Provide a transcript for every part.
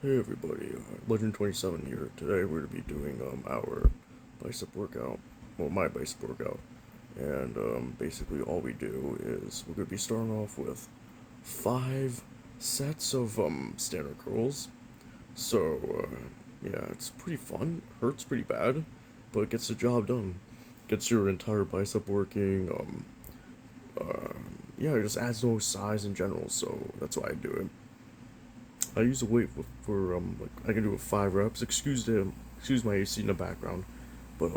Hey everybody, Legend27 here. Today we're going to be doing our bicep workout, well my bicep workout, and basically all we do is we're going to be starting off with 5 sets of standard curls. So yeah, it's pretty fun. Hurts pretty bad, but gets the job done. Gets your entire bicep working. Yeah, it just adds no size in general. So that's why I do it. I use a weight for like I can do it 5 reps. Excuse my AC in the background, but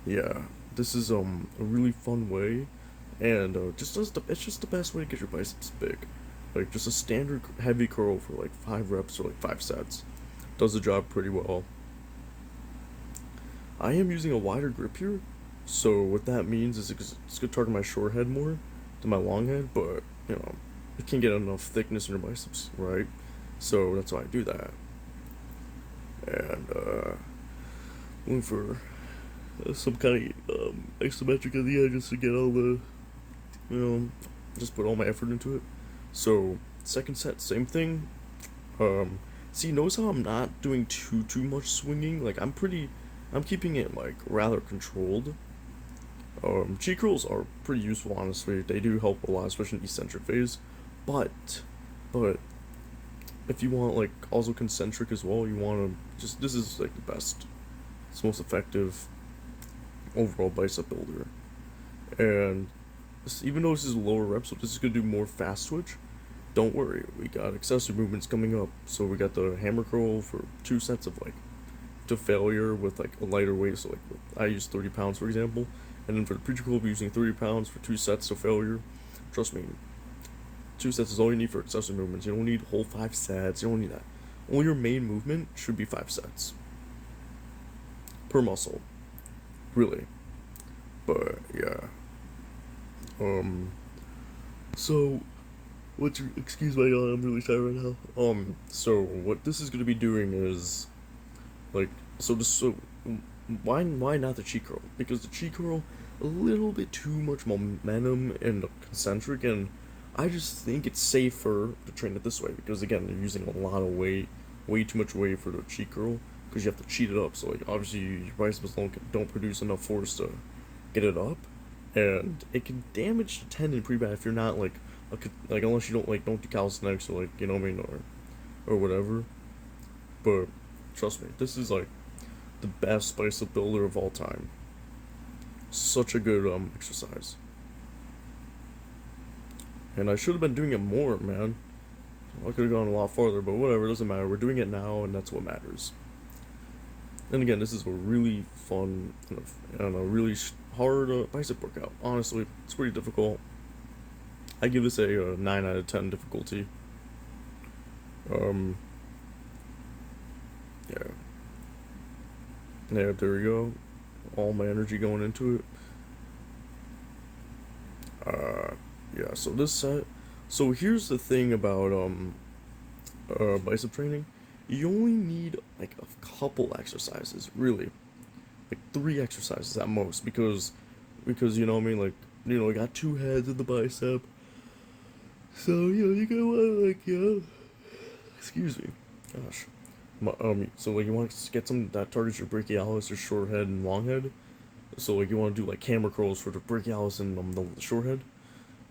yeah, this is a really fun way, and it's just the best way to get your biceps big. Like just a standard heavy curl for like 5 reps or like 5 sets does the job pretty well. I am using a wider grip here, so what that means is it's gonna target my short head more than my long head, but you know, you can't get enough thickness in your biceps, right? So that's why I do that. And looking for some kind of isometric at the end just to get all the, you know, just put all my effort into it. So second set, same thing. Um, See, notice how I'm not doing too much swinging. I'm keeping it like rather controlled. Cheek curls are pretty useful, honestly. They do help a lot, especially in eccentric phase. But, but if you want like also concentric as well, you want to just this is like the best, it's most effective overall bicep builder. And even though this is lower reps, so this is gonna do more fast twitch. Don't worry, we got accessory movements coming up. So we got the hammer curl for 2 sets of like to failure with like a lighter weight. So like I use 30 pounds for example, and then for the preacher curl, we're using 30 pounds for 2 sets to failure. Trust me, 2 sets is all you need for accessory movements. You don't need whole 5 sets. You don't need that. Only your main movement should be 5 sets per muscle, really. But yeah. Um. So excuse my yawn. I'm really tired right now. So what this is gonna be doing is like so why not the cheek curl? Because the cheek curl a little bit too much momentum and concentric, and I just think it's safer to train it this way because again you're using a lot of weight, way too much weight for the cheek curl because you have to cheat it up. So like obviously your biceps don't produce enough force to get it up, and it can damage the tendon pretty bad if you're not like unless you don't do calisthenics or like you know what I mean or whatever. But trust me, this is like the best bicep builder of all time. Such a good exercise, and I should have been doing it more, man. I could have gone a lot farther, but whatever, it doesn't matter. We're doing it now, and that's what matters. And again, this is a really fun and a really hard bicep workout. Honestly, it's pretty difficult. I give this a 9 out of 10 difficulty. Um, yeah, yeah, there we go. All my energy going into it. Yeah, so this set. So here's the thing about bicep training. You only need like a couple exercises, really, like 3 exercises at most, because you know what I mean, like I got 2 heads in the bicep, so you gotta want like excuse me, gosh, so like you want to get some that targets your brachialis, your short head and long head. So like you want to do like hammer curls for the brachialis and the short head,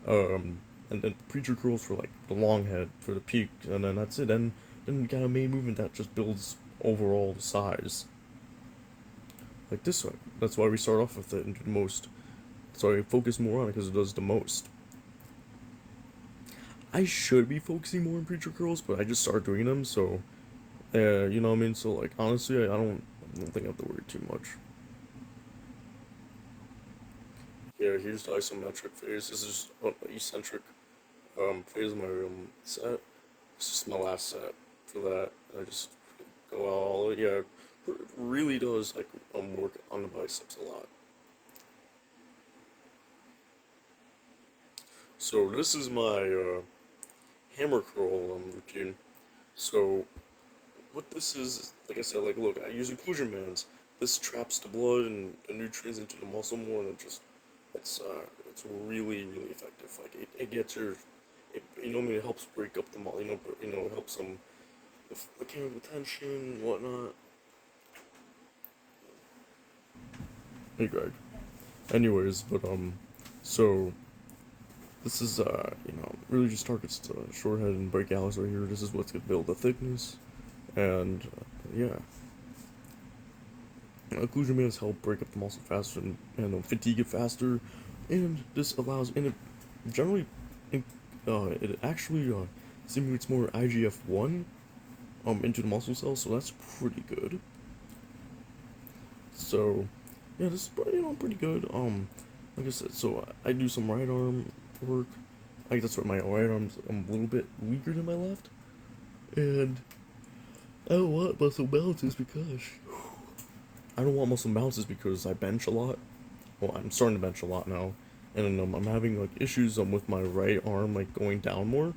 um, and then preacher curls for like the long head for the peak, and then that's it. Then you got a main movement that just builds overall size like this one. That's why we start off with it and do the most. So I focus more on it because it does the most. I should be focusing more on preacher curls, but I just started doing them, so you know what I mean. So like honestly, I don't think I have to worry too much. Yeah, here's the isometric phase. This is eccentric phase of my set. This is my last set for that. I just go all yeah. Really does like work on the biceps a lot. So this is my hammer curl routine. So what this is, like I said, like look, I use inclusion bands. This traps the blood and the nutrients into the muscle more, and it's really effective. Like it gets your, it, you know, what I mean, it helps break up the muscle. It helps them mechanical tension, whatnot. Hey, Greg. Anyways, so this is really just targets the short head and break alleys right here. This is what's gonna build the thickness, and yeah, occlusion bands help break up the muscle faster and fatigue it faster, and this allows and it generally it actually simulates more IGF-1 into the muscle cells, so that's pretty good. So yeah, this is pretty good. Like I said, so I do some right arm work. Like that's what my right arm's a little bit weaker than my left, and I don't want muscle bounces because I bench a lot. Well, I'm starting to bench a lot now, and I'm having like issues with my right arm like going down more,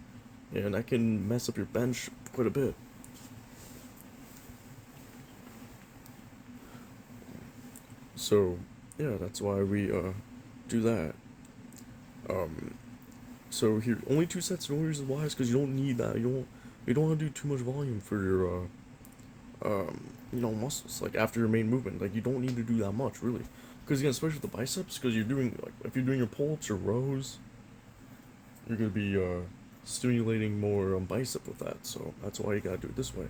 and that can mess up your bench quite a bit. So yeah, that's why we do that. Um, so here only two sets. The only reason why is because you don't need that. You don't want to do too much volume for your muscles like after your main movement. Like you don't need to do that much really, because again, especially with the biceps, because you're doing like if you're doing your pull-ups or rows, you're gonna be stimulating more bicep with that. So that's why you gotta do it this way.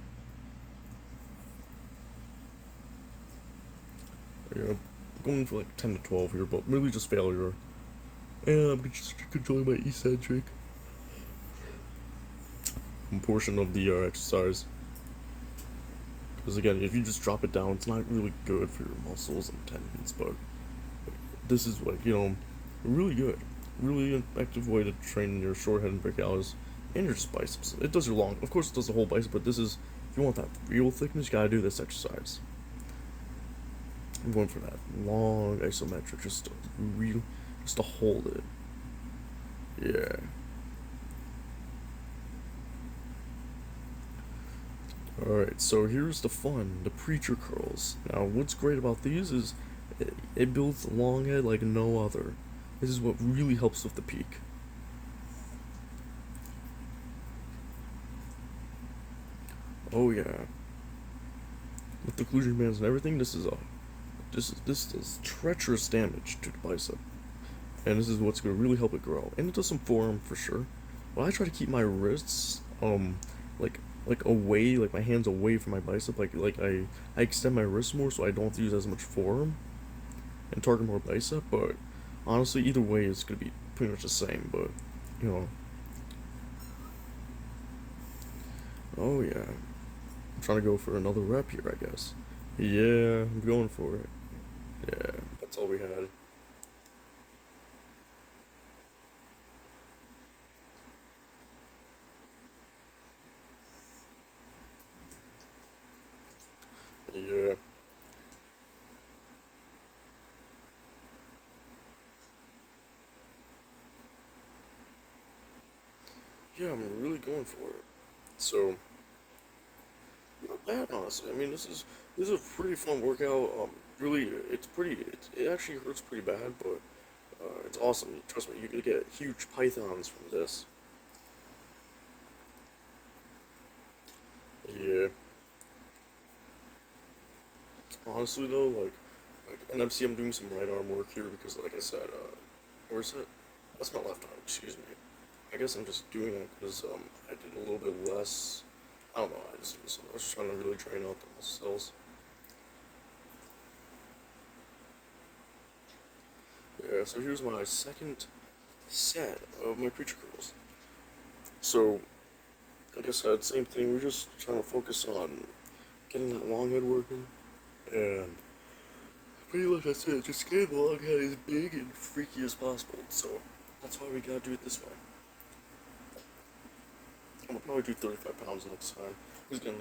Yeah, going for like 10 to 12 here, but really just failure. And I'm just controlling my eccentric portion of the exercise. Because again, if you just drop it down, it's not really good for your muscles and tendons. But this is like really good, really effective way to train your short head and brachialis and your biceps. It does your long, of course, it does the whole bicep. But this is if you want that real thickness, you gotta do this exercise. I'm going for that long isometric, just to hold it. Yeah. Alright, so here's the fun, the preacher curls. Now, what's great about these is it builds the long head like no other. This is what really helps with the peak. Oh yeah. With the occlusion bands and everything, this does treacherous damage to the bicep. And this is what's gonna really help it grow. And it does some forearm for sure. But I try to keep my wrists like away, like my hands away from my bicep. I extend my wrist more so I don't have to use as much forearm and target more bicep. But honestly, either way, it's gonna be pretty much the same. But you know, oh yeah, I'm trying to go for another rep here, I guess. Yeah, I'm going for it. Yeah, that's all we had. Yeah, yeah, I'm really going for it. So not bad, honestly. I mean, this is a pretty fun workout. Really, it actually hurts pretty bad, but it's awesome. Trust me, you could get huge pythons from this. Yeah, honestly though, and I'm doing some right arm work here because, like I said, where's it? That's my left arm. Excuse me. I guess I'm just doing that because I did a little bit less. I don't know. I was just trying to really train out the muscle cells. Yeah. So here's my second set of my preacher curls. So like I said, same thing. We're just trying to focus on getting that long head working, and pretty much that's it. Just getting the long head as big and freaky as possible. So that's why we gotta do it this way. I'm gonna probably do 35 pounds next time. Because again,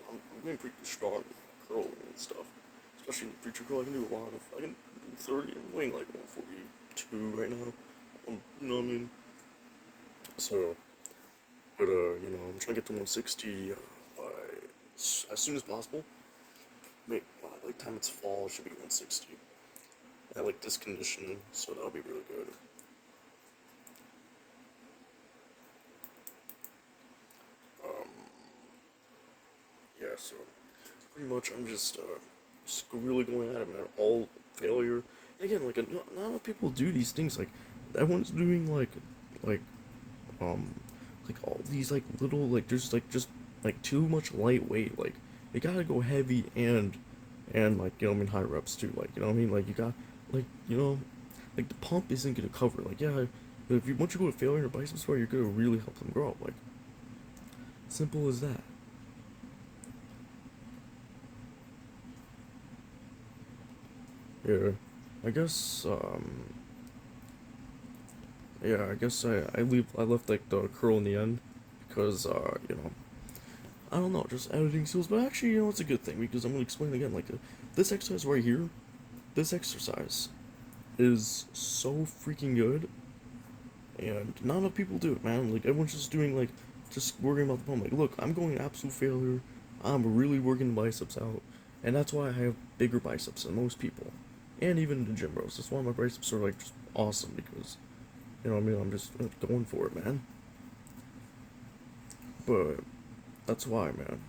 I'm getting pretty strong curling and stuff. Especially in the preacher curl, I can do a lot of. I can do 30. I'm weighing like 142 right now. You know what I mean? So, but I'm trying to get to 160 by as soon as possible. Maybe by like time it's fall, it should be 160. I like this conditioning, so that'll be really good. so pretty much I'm just really going at it, man. All failure. Again, like not a lot of people do these things. Like everyone's doing like um like all these like little like there's like just like too much lightweight. Like you gotta go heavy and like you know what I mean high reps too. Like you know what I mean like you got like you know like the pump isn't gonna cover. Like yeah, if you once you go to failure in your biceps bar, you're gonna really help them grow. Like simple as that. Yeah, I guess yeah, I guess I left like the curl in the end because you know I don't know, just editing skills. But actually, you know, it's a good thing because I'm gonna explain again. Like this exercise right here, this exercise is so freaking good, and not enough people do it, man. Like everyone's just doing like just worrying about the pump. Like, look, I'm going absolute failure. I'm really working the biceps out, and that's why I have bigger biceps than most people, and even the gym bros. That's why my biceps are like just awesome because you know what I mean. I'm just going for it, man. But that's why, man.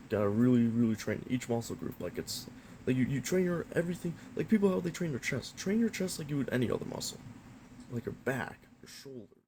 Gotta really train each muscle group like it's like you train your everything like people how they train their chest. Train your chest like you would any other muscle. Like your back, your shoulders.